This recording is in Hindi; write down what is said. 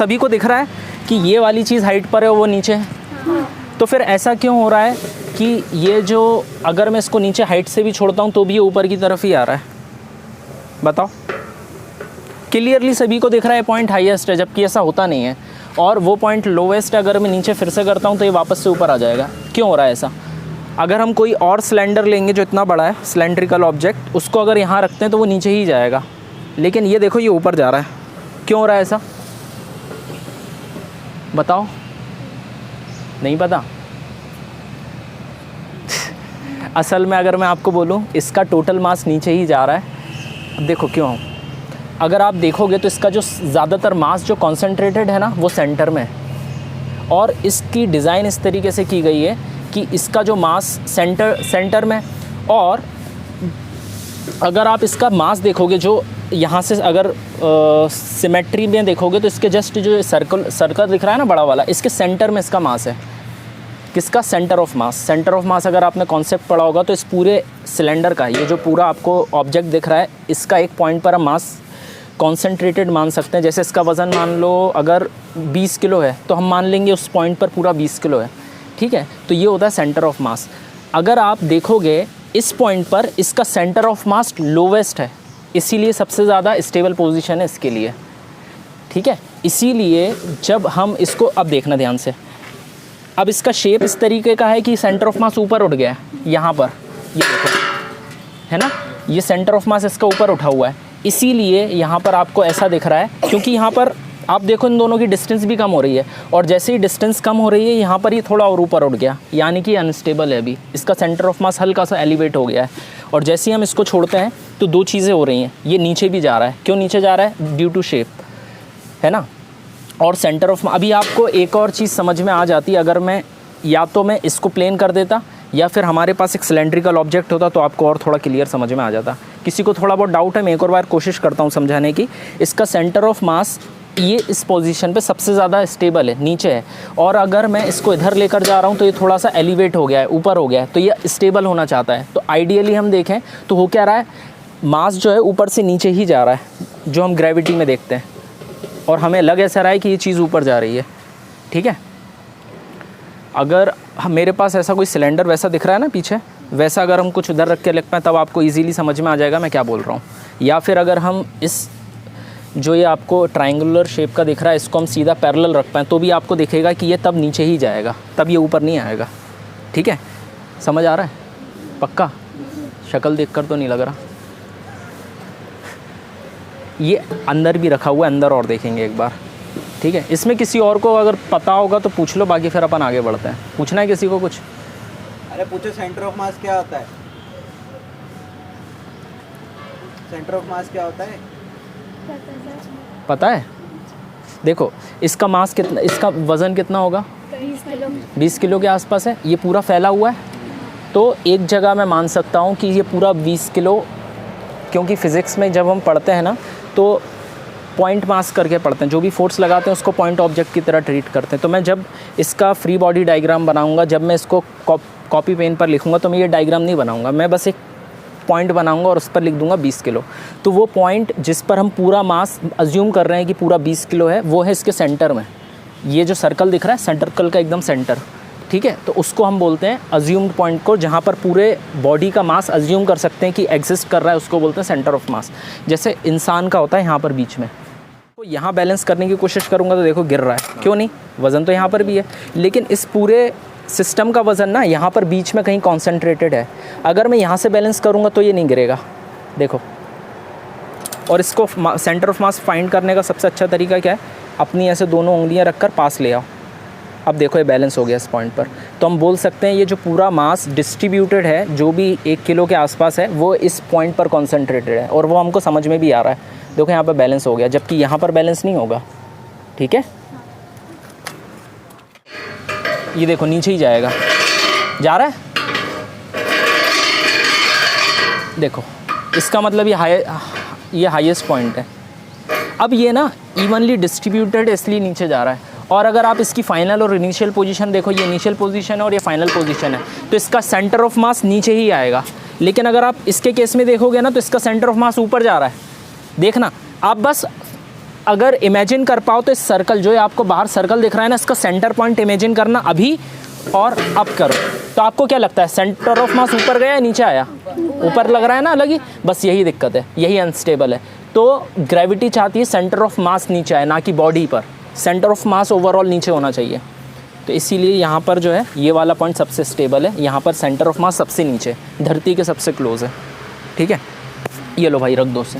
सभी को दिख रहा है कि ये वाली चीज़ हाइट पर है, वो नीचे है। तो फिर ऐसा क्यों हो रहा है कि ये जो, अगर मैं इसको नीचे हाइट से भी छोड़ता हूँ तो भी ये ऊपर की तरफ ही आ रहा है? बताओ। क्लियरली सभी को दिख रहा है पॉइंट हाईएस्ट है, जबकि ऐसा होता नहीं है। और वो पॉइंट लोवेस्ट है, अगर मैं नीचे फिर से करता हूँ तो ये वापस से ऊपर आ जाएगा। क्यों हो रहा है ऐसा? अगर हम कोई और सिलेंडर लेंगे जो इतना बड़ा है, सिलेंड्रिकल ऑब्जेक्ट, उसको अगर यहाँ रखते हैं तो वो नीचे ही जाएगा, लेकिन ये देखो ये ऊपर जा रहा है। क्यों हो रहा है ऐसा? बताओ। नहीं पता? असल में अगर मैं आपको बोलूँ, इसका टोटल मास नीचे ही जा रहा है। अब देखो क्यों। अगर आप देखोगे तो इसका जो ज़्यादातर मास जो कॉन्सेंट्रेटेड है ना, वो सेंटर में है। और इसकी डिज़ाइन इस तरीके से की गई है कि इसका जो मास सेंटर में, और अगर आप इसका मास देखोगे जो यहाँ से, अगर सिमेट्री में देखोगे तो इसके जस्ट जो सर्कल दिख रहा है ना बड़ा वाला, इसके सेंटर में इसका मास है। किसका? Centre of mass. Centre of mass अगर आपने कॉन्सेप्ट पढ़ा होगा तो इस पूरे सिलेंडर का, ये जो पूरा आपको ऑब्जेक्ट दिख रहा है, इसका एक पॉइंट पर हम मास कॉन्सेंट्रेटेड मान सकते हैं। जैसे इसका वज़न मान लो अगर 20 किलो है तो हम मान लेंगे उस पॉइंट पर पूरा 20 किलो है, ठीक है। तो ये होता है सेंटर ऑफ मास। अगर आप देखोगे इस पॉइंट पर इसका सेंटर ऑफ मास लोवेस्ट है, इसीलिए सबसे ज़्यादा स्टेबल पोजीशन है इसके लिए, ठीक है। इसीलिए जब हम इसको, अब देखना ध्यान से, अब इसका शेप इस तरीके का है कि सेंटर ऑफ मास ऊपर उठ गया है यहाँ पर, ये देखो है ना, ये सेंटर ऑफ मास इसका ऊपर उठा हुआ है। इसीलिए यहाँ पर आपको ऐसा दिख रहा है, क्योंकि यहाँ पर आप देखो इन दोनों की डिस्टेंस भी कम हो रही है, और जैसे ही डिस्टेंस कम हो रही है यहाँ पर ये थोड़ा और ऊपर उठ गया, यानी कि अनस्टेबल है अभी। इसका सेंटर ऑफ मास हल्का सा एलिवेट हो गया है, और जैसे ही हम इसको छोड़ते हैं तो दो चीज़ें हो रही हैं, ये नीचे भी जा रहा है। क्यों नीचे जा रहा है? ड्यू टू शेप, है ना। और सेंटर ऑफ, अभी आपको एक और चीज़ समझ में आ जाती है, अगर मैं या तो मैं इसको प्लेन कर देता या फिर हमारे पास एक सिलेंड्रिकल ऑब्जेक्ट होता तो आपको और थोड़ा क्लियर समझ में आ जाता। किसी को थोड़ा बहुत डाउट है, मैं एक और बार कोशिश करता हूँ समझाने की। इसका सेंटर ऑफ मास ये इस पोजीशन पे सबसे ज़्यादा स्टेबल है, नीचे है, और अगर मैं इसको इधर लेकर जा रहा हूँ तो ये थोड़ा सा एलिवेट हो गया है, ऊपर हो गया है, तो ये स्टेबल होना चाहता है। तो आइडियली हम देखें तो हो क्या रहा है, मास जो है ऊपर से नीचे ही जा रहा है, जो हम ग्रेविटी में देखते हैं, और हमें लग ऐसा रहा है कि ये चीज़ ऊपर जा रही है, ठीक है। अगर मेरे पास ऐसा कोई सिलेंडर वैसा दिख रहा है ना पीछे, वैसा अगर हम कुछ उधर रख के लिख पाएँ तब आपको इजीली समझ में आ जाएगा मैं क्या बोल रहा हूँ। या फिर अगर हम इस, जो ये आपको ट्रायंगुलर शेप का दिख रहा है, इसको हम सीधा पैरेलल रख पाएँ तो भी आपको दिखेगा कि ये तब नीचे ही जाएगा, तब ये ऊपर नहीं आएगा, ठीक है। समझ आ रहा है? पक्का? शक्ल देखकर तो नहीं लग रहा। ये अंदर भी रखा हुआ है, अंदर और देखेंगे एक बार, ठीक है। इसमें किसी और को अगर पता होगा तो पूछ लो, बाकी फिर अपन आगे बढ़ते हैं। पूछना है किसी को कुछ? अरे पूछो, सेंटर ऑफ मास क्या होता है? सेंटर ऑफ मास क्या होता है? पता है? देखो इसका मास कितना, इसका वज़न कितना होगा? 20 किलो के आसपास है। ये पूरा फैला हुआ है, तो एक जगह मैं मान सकता हूँ कि ये पूरा 20 किलो, क्योंकि फ़िज़िक्स में जब हम पढ़ते हैं ना तो पॉइंट मास करके पढ़ते हैं, जो भी फोर्स लगाते हैं उसको पॉइंट ऑब्जेक्ट की तरह ट्रीट करते हैं। तो मैं जब इसका फ्री बॉडी डायग्राम बनाऊंगा, जब मैं इसको कॉपी पेन पर लिखूंगा तो मैं ये डायग्राम नहीं बनाऊंगा, मैं बस एक पॉइंट बनाऊंगा और उस पर लिख दूंगा 20 किलो। तो वो पॉइंट जिस पर हम पूरा मास अज्यूम कर रहे हैं कि पूरा 20 किलो है, वो है इसके सेंटर में। ये जो सर्कल दिख रहा है, सर्कल का एकदम सेंटर, ठीक है। तो उसको हम बोलते हैं अज्यूम्ड पॉइंट को, जहाँ पर पूरे बॉडी का मास अज्यूम कर सकते हैं कि एग्जिस्ट कर रहा है, उसको बोलते हैं सेंटर ऑफ मास। जैसे इंसान का होता है यहाँ पर बीच में, तो यहाँ बैलेंस करने की कोशिश करूँगा तो देखो गिर रहा है, क्यों नहीं? वज़न तो यहाँ पर भी है, लेकिन इस पूरे सिस्टम का वज़न ना यहाँ पर बीच में कहीं कॉन्सेंट्रेटेड है। अगर मैं यहाँ से बैलेंस करूँगा तो ये नहीं गिरेगा, देखो। और इसको सेंटर ऑफ मास फाइंड करने का सबसे अच्छा तरीका क्या है? अपनी ऐसे दोनों उंगलियाँ रखकर पास ले आओ। अब देखो ये बैलेंस हो गया इस पॉइंट पर, तो हम बोल सकते हैं ये जो पूरा मास डिस्ट्रीब्यूटेड है, जो भी 1 किलो के आसपास है, वो इस पॉइंट पर कॉन्सेंट्रेटेड है, और वो हमको समझ में भी आ रहा है। देखो यहाँ पर बैलेंस हो गया, जबकि यहाँ पर बैलेंस नहीं होगा, ठीक है। ये देखो नीचे ही जाएगा, जा रहा है, देखो इसका मतलब ये हाईएस्ट पॉइंट है। अब ये ना इवनली डिस्ट्रीब्यूटेड है, इसलिए नीचे जा रहा है। और अगर आप इसकी फाइनल और इनिशियल पोजीशन देखो, ये इनिशियल पोजीशन है और ये फाइनल पोजीशन है, तो इसका सेंटर ऑफ मास नीचे ही आएगा। लेकिन अगर आप इसके केस में देखोगे ना तो इसका सेंटर ऑफ मास ऊपर जा रहा है। देखना आप बस अगर इमेजिन कर पाओ तो इस सर्कल जो है आपको बाहर सर्कल दिख रहा है ना, इसका सेंटर पॉइंट इमेजिन करना अभी और अब करो। तो आपको क्या लगता है सेंटर ऑफ मास ऊपर गया या नीचे आया? ऊपर लग रहा है ना अलग ही, बस यही दिक्कत है, यही अनस्टेबल है। तो ग्रेविटी चाहती है सेंटर ऑफ मास नीचे आए, ना कि बॉडी पर। सेंटर ऑफ मास ओवरऑल नीचे होना चाहिए। तो इसीलिए यहाँ पर जो है ये वाला पॉइंट सबसे स्टेबल है, यहाँ पर सेंटर ऑफ मास सबसे नीचे, धरती के सबसे क्लोज है। ठीक है, ये लो भाई रख दो उसे।